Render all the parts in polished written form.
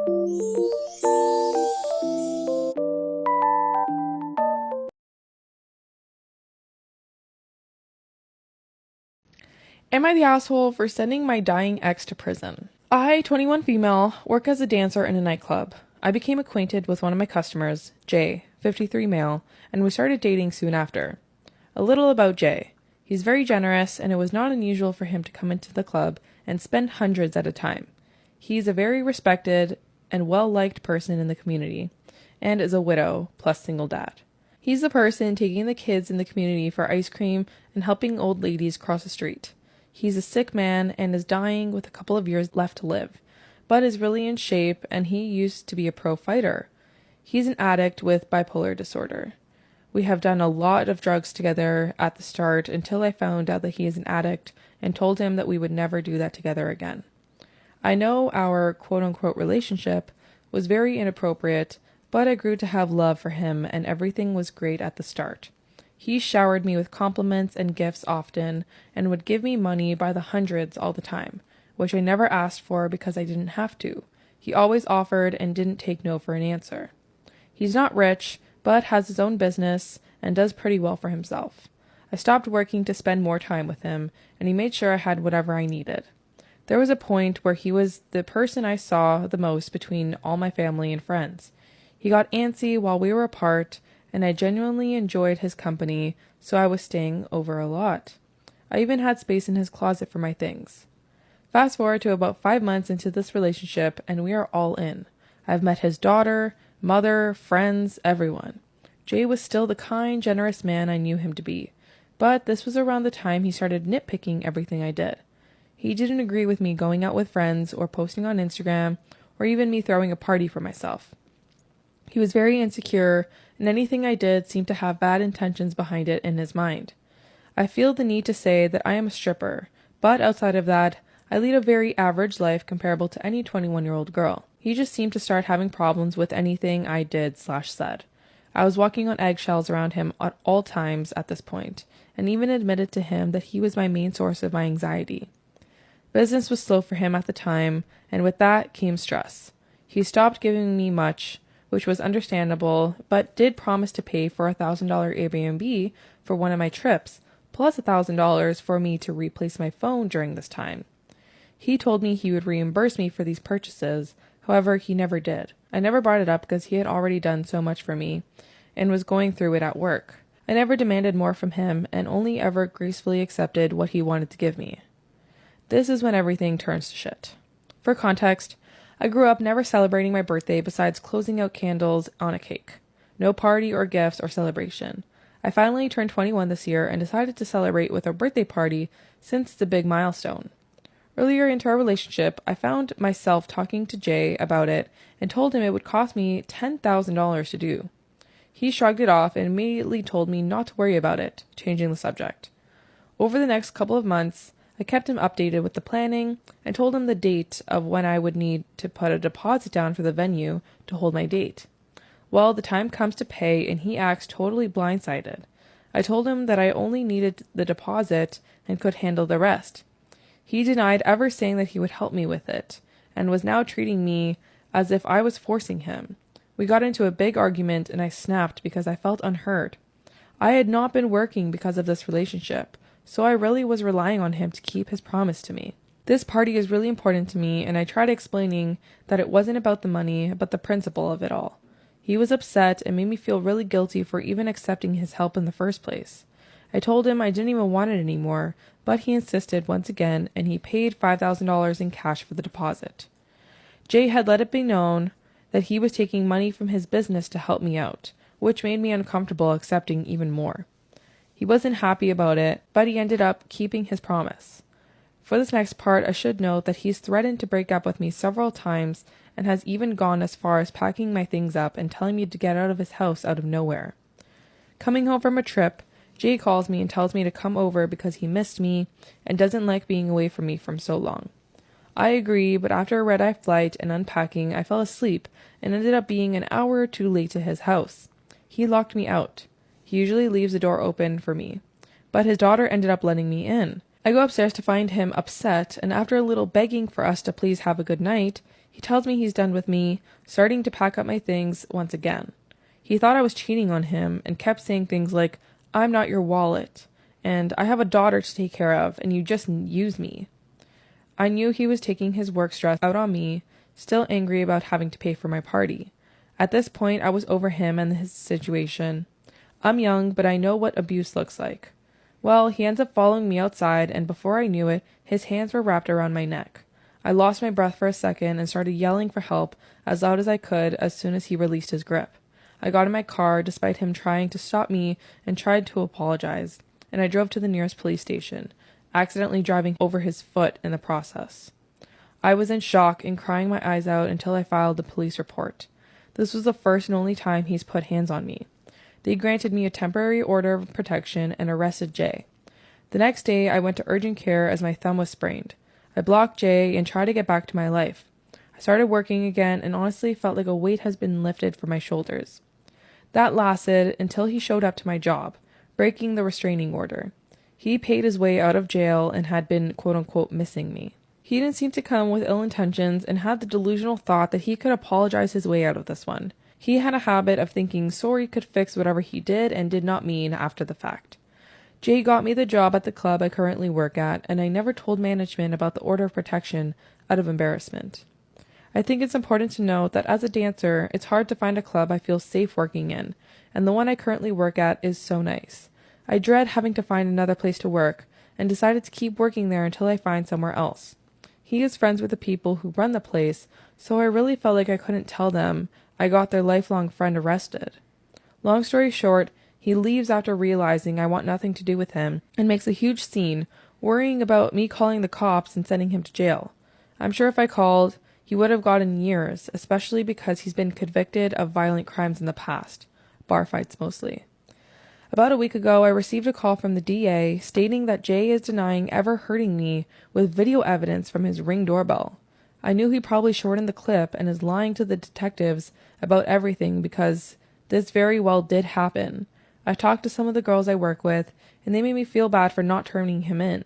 Am I the asshole for sending my dying ex to prison? I, 21 female, work as a dancer in a nightclub. I became acquainted with one of my customers, Jay, 53 male, and we started dating soon after. A little about Jay. He's very generous, and it was not unusual for him to come into the club and spend hundreds at a time. He's a very respected and well-liked person in the community, and is a widow plus single dad. He's the person taking the kids in the community for ice cream and helping old ladies cross the street. He's a sick man and is dying with a couple of years left to live, but is really in shape, and he used to be a pro fighter. He's an addict with bipolar disorder. We have done a lot of drugs together at the start until I found out that he is an addict and told him that we would never do that together again. I know our quote-unquote relationship was very inappropriate, but I grew to have love for him and everything was great at the start. He showered me with compliments and gifts often and would give me money by the hundreds all the time, which I never asked for because I didn't have to. He always offered and didn't take no for an answer. He's not rich, but has his own business and does pretty well for himself. I stopped working to spend more time with him, and he made sure I had whatever I needed. There was a point where he was the person I saw the most between all my family and friends. He got antsy while we were apart, and I genuinely enjoyed his company, so I was staying over a lot. I even had space in his closet for my things. Fast forward to about 5 months into this relationship, and we are all in. I've met his daughter, mother, friends, everyone. Jay was still the kind, generous man I knew him to be, but this was around the time he started nitpicking everything I did. He didn't agree with me going out with friends or posting on Instagram, or even me throwing a party for myself. He was very insecure, and anything I did seemed to have bad intentions behind it in his mind. I feel the need to say that I am a stripper, but outside of that, I lead a very average life comparable to any 21-year-old girl. He just seemed to start having problems with anything I did/said. I was walking on eggshells around him at all times at this point, and even admitted to him that he was my main source of my anxiety. Business was slow for him at the time, and with that came stress. He stopped giving me much, which was understandable, but did promise to pay for a $1,000 Airbnb for one of my trips, plus $1,000 for me to replace my phone during this time. He told me he would reimburse me for these purchases, however, he never did. I never brought it up because he had already done so much for me, and was going through it at work. I never demanded more from him, and only ever gracefully accepted what he wanted to give me. This is when everything turns to shit. For context, I grew up never celebrating my birthday besides closing out candles on a cake. No party or gifts or celebration. I finally turned 21 this year and decided to celebrate with a birthday party since it's a big milestone. Earlier into our relationship, I found myself talking to Jay about it and told him it would cost me $10,000 to do. He shrugged it off and immediately told me not to worry about it, changing the subject. Over the next couple of months, I kept him updated with the planning and told him the date of when I would need to put a deposit down for the venue to hold my date. Well, the time comes to pay and he acts totally blindsided. I told him that I only needed the deposit and could handle the rest. He denied ever saying that he would help me with it, and was now treating me as if I was forcing him. We got into a big argument and I snapped because I felt unheard. I had not been working because of this relationship, so I really was relying on him to keep his promise to me. This party is really important to me, and I tried explaining that it wasn't about the money, but the principle of it all. He was upset and made me feel really guilty for even accepting his help in the first place. I told him I didn't even want it anymore, but he insisted once again, and he paid $5,000 in cash for the deposit. Jay had let it be known that he was taking money from his business to help me out, which made me uncomfortable accepting even more. He wasn't happy about it, but he ended up keeping his promise. For this next part, I should note that he's threatened to break up with me several times and has even gone as far as packing my things up and telling me to get out of his house out of nowhere. Coming home from a trip, Jay calls me and tells me to come over because he missed me and doesn't like being away from me for so long. I agree, but after a red-eye flight and unpacking, I fell asleep and ended up being an hour or two late to his house. He locked me out. He usually leaves the door open for me, but his daughter ended up letting me in. I go upstairs to find him upset, and after a little begging for us to please have a good night, He tells me he's done with me, starting to pack up my things once again. He thought I was cheating on him and kept saying things like, "I'm not your wallet," and "I have a daughter to take care of, and you just use me." I knew he was taking his work stress out on me, still angry about having to pay for my party. At this point, I was over him and his situation. I'm young, but I know what abuse looks like. Well, he ends up following me outside, and before I knew it, his hands were wrapped around my neck. I lost my breath for a second and started yelling for help as loud as I could as soon as he released his grip. I got in my car despite him trying to stop me and tried to apologize, and I drove to the nearest police station, accidentally driving over his foot in the process. I was in shock and crying my eyes out until I filed a police report. This was the first and only time he's put hands on me. They granted me a temporary order of protection and arrested Jay. The next day, I went to urgent care as my thumb was sprained. I blocked Jay and tried to get back to my life. I started working again and honestly felt like a weight has been lifted from my shoulders. That lasted until he showed up to my job, breaking the restraining order. He paid his way out of jail and had been quote-unquote missing me. He didn't seem to come with ill intentions and had the delusional thought that he could apologize his way out of this one. He had a habit of thinking sorry could fix whatever he did and did not mean after the fact. Jay got me the job at the club I currently work at, and I never told management about the order of protection out of embarrassment. I think it's important to note that as a dancer, it's hard to find a club I feel safe working in, and the one I currently work at is so nice. I dread having to find another place to work, and decided to keep working there until I find somewhere else. He is friends with the people who run the place, so I really felt like I couldn't tell them I got their lifelong friend arrested. Long story short, he leaves after realizing I want nothing to do with him and makes a huge scene, worrying about me calling the cops and sending him to jail. I'm sure if I called, he would have gotten years, especially because he's been convicted of violent crimes in the past, bar fights mostly. About a week ago, I received a call from the DA stating that Jay is denying ever hurting me with video evidence from his Ring doorbell. I knew he probably shortened the clip and is lying to the detectives about everything because this very well did happen. I talked to some of the girls I work with, and they made me feel bad for not turning him in.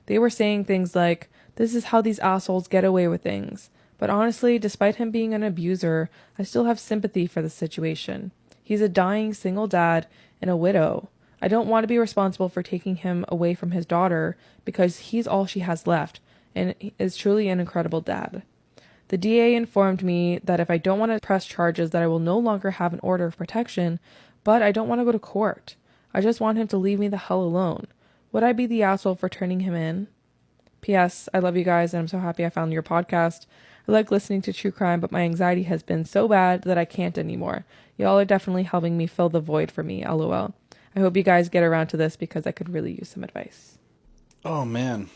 They were saying things like, "This is how these assholes get away with things." But honestly, despite him being an abuser, I still have sympathy for the situation. He's a dying single dad and a widow. I don't want to be responsible for taking him away from his daughter because he's all she has left and is truly an incredible dad. The DA informed me that if I don't want to press charges that I will no longer have an order of protection, but I don't want to go to court. I just want him to leave me the hell alone. Would I be the asshole for turning him in? P.S. I love you guys and I'm so happy I found your podcast. I like listening to true crime, but my anxiety has been so bad that I can't anymore. Y'all are definitely helping me fill the void for me, lol. I hope you guys get around to this because I could really use some advice. Oh, man.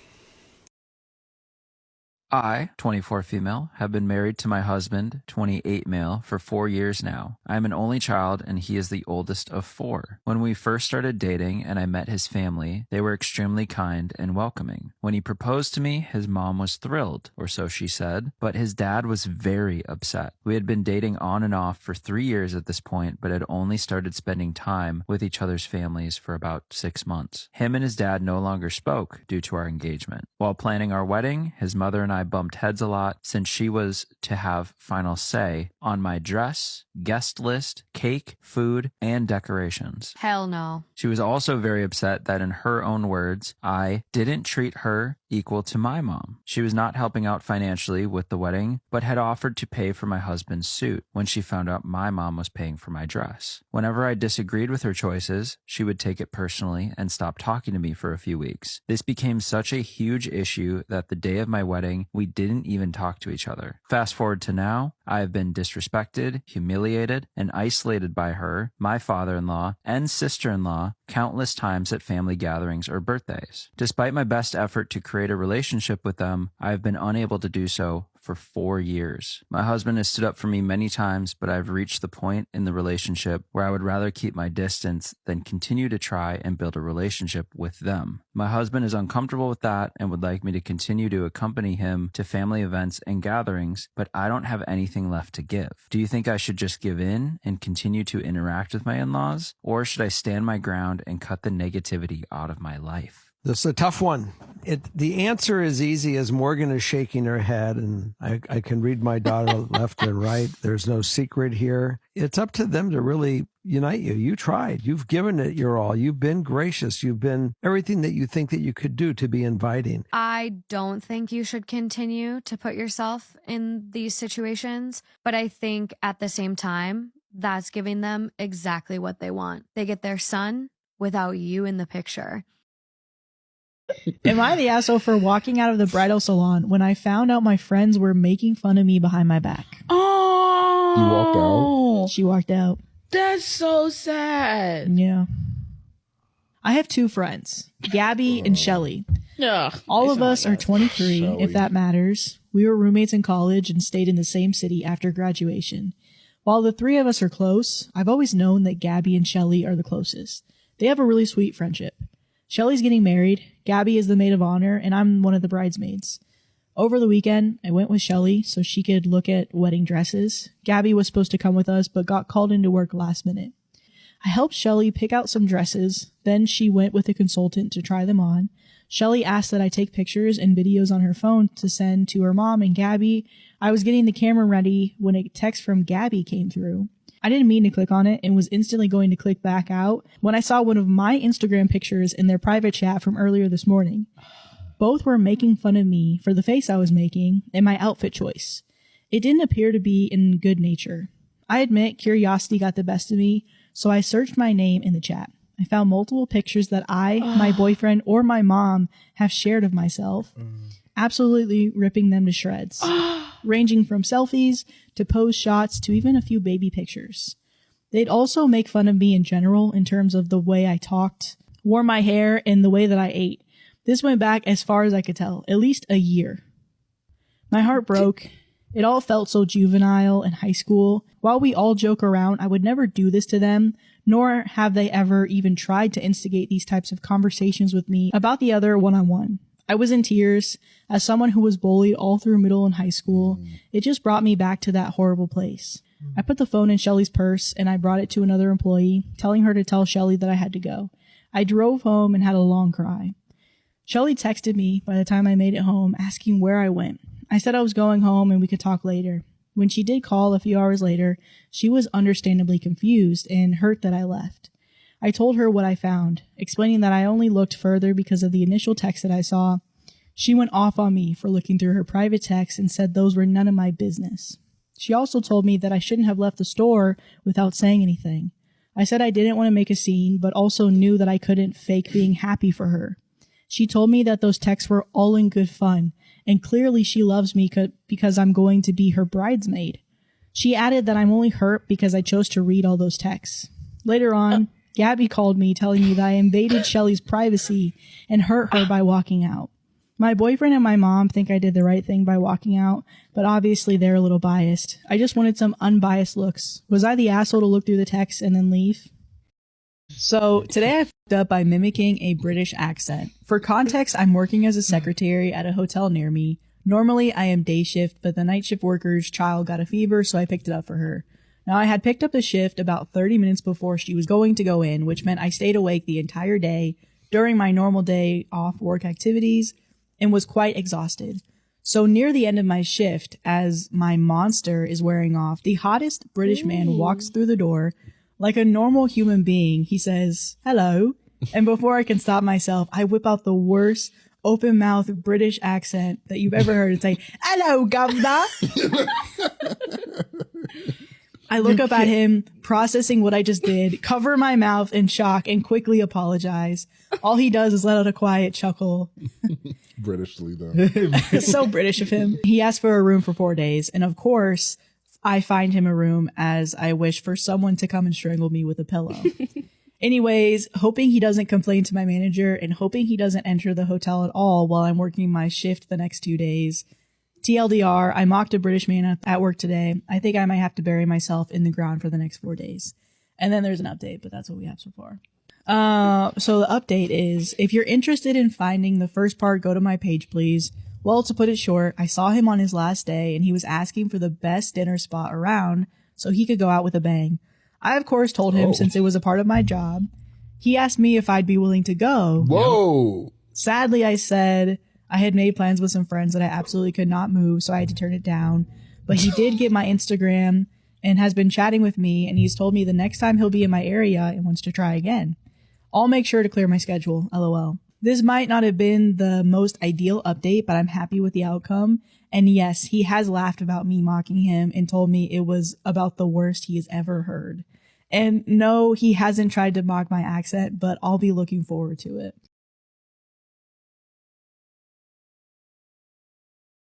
I, 24 female, have been married to my husband, 28 male, for 4 years now. I am an only child and he is the oldest of 4. When we first started dating and I met his family, they were extremely kind and welcoming. When he proposed to me, his mom was thrilled, or so she said, but his dad was very upset. We had been dating on and off for 3 years at this point, but had only started spending time with each other's families for about 6 months. Him and his dad no longer spoke due to our engagement. While planning our wedding, his mother and I bumped heads a lot since she was to have final say on my dress, guest list, cake, food, and decorations. Hell no. She was also very upset that in her own words, I didn't treat her equal to my mom. She was not helping out financially with the wedding, but had offered to pay for my husband's suit when she found out my mom was paying for my dress. Whenever I disagreed with her choices, she would take it personally and stop talking to me for a few weeks. This became such a huge issue that the day of my wedding, we didn't even talk to each other. Fast forward to now, I have been disrespected, humiliated, and isolated by her, my father-in-law, and sister-in-law countless times at family gatherings or birthdays. Despite my best effort to create a relationship with them, I have been unable to do so for 4 years. My husband has stood up for me many times, but I've reached the point in the relationship where I would rather keep my distance than continue to try and build a relationship with them. My husband is uncomfortable with that and would like me to continue to accompany him to family events and gatherings, but I don't have anything left to give. Do you think I should just give in and continue to interact with my in-laws, or should I stand my ground and cut the negativity out of my life? This is a tough one. The answer is easy as Morgan is shaking her head, and I can read my daughter left and right. There's no secret here. It's up to them to really unite you. You tried. You've given it your all. You've been gracious. You've been everything that you think that you could do to be inviting. I don't think you should continue to put yourself in these situations, but I think at the same time, that's giving them exactly what they want. They get their son without you in the picture. Am I the asshole for walking out of the bridal salon when I found out my friends were making fun of me behind my back? Oh, You walked out? She walked out. That's so sad. Yeah. I have two friends, Gabby and Shelly. Yeah. All of us are 23, Shelly. if that matters. We were roommates in college and stayed in the same city after graduation. While the three of us are close, I've always known that Gabby and Shelly are the closest. They have a really sweet friendship. Shelly's getting married, Gabby is the maid of honor, and I'm one of the bridesmaids. Over the weekend, I went with Shelly so she could look at wedding dresses. Gabby was supposed to come with us, but got called into work last minute. I helped Shelly pick out some dresses, then she went with a consultant to try them on. Shelly asked that I take pictures and videos on her phone to send to her mom and Gabby. I was getting the camera ready when a text from Gabby came through. I didn't mean to click on it and was instantly going to click back out when I saw one of my Instagram pictures in their private chat from earlier this morning. Both were making fun of me for the face I was making and my outfit choice. It didn't appear to be in good nature. I admit curiosity got the best of me, so I searched my name in the chat. I found multiple pictures that my boyfriend, or my mom have shared of myself, absolutely ripping them to shreds, ranging from selfies to pose shots to even a few baby pictures. They'd also make fun of me in general in terms of the way I talked, wore my hair, and the way that I ate. This went back as far as I could tell, at least a year. My heart broke. It all felt so juvenile in high school. While we all joke around, I would never do this to them, nor have they ever even tried to instigate these types of conversations with me about the other one-on-one. I was in tears. As someone who was bullied all through middle and high school, it just brought me back to that horrible place. I put the phone in Shelly's purse and I brought it to another employee, telling her to tell Shelly that I had to go. I drove home and had a long cry. Shelly texted me by the time I made it home, asking where I went. I said I was going home and we could talk later. When she did call a few hours later, she was understandably confused and hurt that I left. I told her what I found, explaining that I only looked further because of the initial text that I saw. She went off on me for looking through her private texts and said those were none of my business. She also told me that I shouldn't have left the store without saying anything. I said I didn't want to make a scene, but also knew that I couldn't fake being happy for her. She told me that those texts were all in good fun, and clearly she loves me because I'm going to be her bridesmaid. She added that I'm only hurt because I chose to read all those texts. Later on, Gabby called me telling me that I invaded Shelly's privacy and hurt her by walking out. My boyfriend and my mom think I did the right thing by walking out, but obviously they're a little biased. I just wanted some unbiased looks. Was I the asshole to look through the text and then leave? So today I f***ed up by mimicking a British accent. For context, I'm working as a secretary at a hotel near me. Normally I am day shift, but the night shift worker's child got a fever, so I picked it up for her. Now I had picked up the shift about 30 minutes before she was going to go in, which meant I stayed awake the entire day during my normal day off work activities and was quite exhausted. So near the end of my shift, as my monster is wearing off, the hottest British man walks through the door. Like a normal human being, he says, "Hello." And before I can stop myself, I whip out the worst open mouth British accent that you've ever heard and say, "Hello, governor." I look up at him, processing what I just did, cover my mouth in shock, and quickly apologize. All he does is let out a quiet chuckle. Britishly, though. It's so British of him. He asked for a room for 4 days, and of course, I find him a room as I wish for someone to come and strangle me with a pillow. Anyways, hoping he doesn't complain to my manager and hoping he doesn't enter the hotel at all while I'm working my shift the next 2 days. TLDR, I mocked a British man at work today. I think I might have to bury myself in the ground for the next 4 days. And then there's an update, but that's what we have so far. So the update is, if you're interested in finding the first part, go to my page, please. Well, to put it short, I saw him on his last day and he was asking for the best dinner spot around so he could go out with a bang. I, of course, told him since it was a part of my job. He asked me if I'd be willing to go. Whoa. Sadly, I said I had made plans with some friends that I absolutely could not move, so I had to turn it down. But he did get my Instagram and has been chatting with me, and he's told me the next time he'll be in my area and wants to try again. I'll make sure to clear my schedule, LOL. This might not have been the most ideal update, but I'm happy with the outcome. And yes, he has laughed about me mocking him and told me it was about the worst he has ever heard. And no, he hasn't tried to mock my accent, but I'll be looking forward to it.